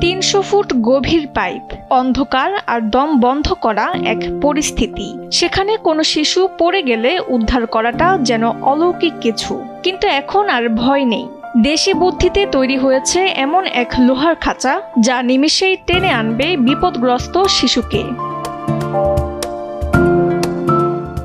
300 foot গভীর pipe, অন্ধকার আর দম বন্ধ করা এক পরিস্থিতি। সেখানে কোনো শিশু পড়ে গেলে উদ্ধার করাটা যেন অলৌকিক কিছু। কিন্তু এখন আর ভয় নেই। দেশি বুদ্ধিতে তৈরি হয়েছে এমন এক লোহার খাঁচা যা নিমেষেই টেনে আনবে বিপদগ্রস্ত শিশুকে।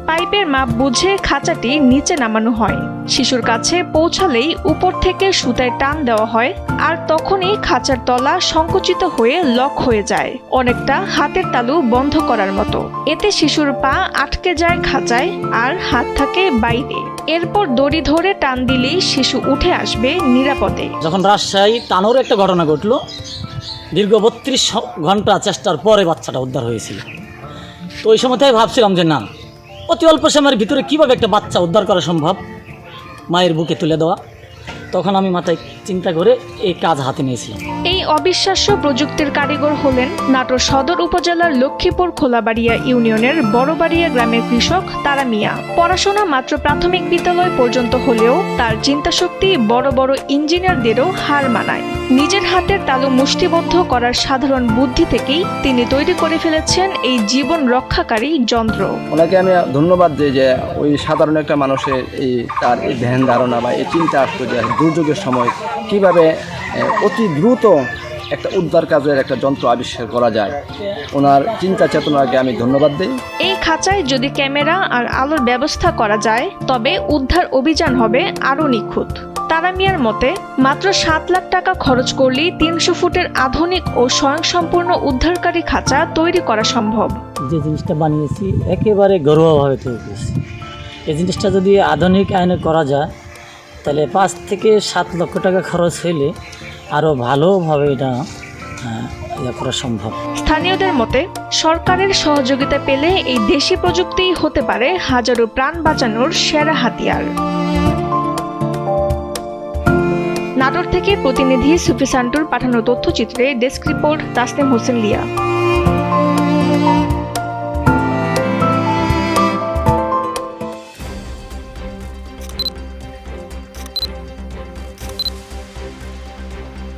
পাইপের মাপ বুঝে খাঁচাটি নিচে নামানো হয়। শিশুর কাছে পৌঁছালেই উপর থেকে সুতায় টান দেওয়া হয়, আর তখনই খাঁচার তলা সংকুচিত হয়ে লক হয়ে যায়, অনেকটা হাতের তালু বন্ধ করার মতো। এতে শিশুর পা আটকে যায় খাঁচায় আর হাত থাকে বাইরে। এরপর দড়ি ধরে টান দিলেই শিশু উঠে আসবে নিরাপদে। যখন রাজশাহী টানোর একটা ঘটনা ঘটলো, দীর্ঘ 32 ঘন্টা চেষ্টার পরে বাচ্চাটা উদ্ধার হয়েছিল। তো ওই সময় ভাবছিলাম যে না, অতি অল্প সময়ের ভিতরে কীভাবে একটা বাচ্চা উদ্ধার করা সম্ভব, মায়ের বুকে তুলে দেওয়া। তখন আমি মাথায় চিন্তা করে এই কাজ হাতে নিয়েছিলাম। এই অবিশ্বাস্য প্রযুক্তির কারিগর হলেন নাটোর সদর উপজেলার লক্ষ্মীপুর খোলাবাড়িয়া ইউনিয়নের বড়বাড়িয়া গ্রামের কৃষক তারা মিয়া। পড়াশোনা মাত্র প্রাথমিক বিদ্যালয় পর্যন্ত হলেও তার চিন্তাশক্তি বড় বড় ইঞ্জিনিয়ারদেরও হার মানায়। নিজের হাতের তালু মুষ্টিবদ্ধ করার সাধারণ বুদ্ধি থেকেই তিনি তৈরি করে ফেলেছেন এই জীবন রক্ষাকারী যন্ত্র। ওনাকে আমি ধন্যবাদ দিই যে ওই সাধারণ একটা মানুষের তার এই ধ্যান ধারণা বা এই চিন্তা আসতো যে দুর্যোগের সময় কিভাবে অতি দ্রুত একটা উদ্ধার কাজের একটা যন্ত্র আবিষ্কার করা যায়। ওনার চিন্তা চেতনাকে আমি ধন্যবাদ দিই। এই খাঁচায় যদি ক্যামেরা আর আলোর ব্যবস্থা করা যায় তবে উদ্ধার অভিযান হবে আরও নিখুঁত। তারা মিয়ার মতে মাত্র 7 লাখ টাকা খরচ করলেই 300 ফুটের আধুনিক ও স্বয়ংসম্পূর্ণ উদ্ধারকারী খাঁচা তৈরি করা সম্ভব। যে জিনিসটা বানিয়েছি একেবারে ঘরোয়াভাবে তৈরি করেছি। এই জিনিসটা যদি আধুনিক আইনে করা যায় তাহলে 5 থেকে 7 লক্ষ টাকা খরচ হইলে আরও ভালোভাবে এটা করা সম্ভব। স্থানীয়দের মতে সরকারের সহযোগিতা পেলে এই দেশি প্রযুক্তিই হতে পারে হাজারো প্রাণ বাঁচানোর সেরা হাতিয়ার। নাটোর থেকে প্রতিনিধি সুফি সান্টুর পাঠানো তথ্যচিত্রে ডেস্ক রিপোর্ট তাসনিম হোসেন লিয়া।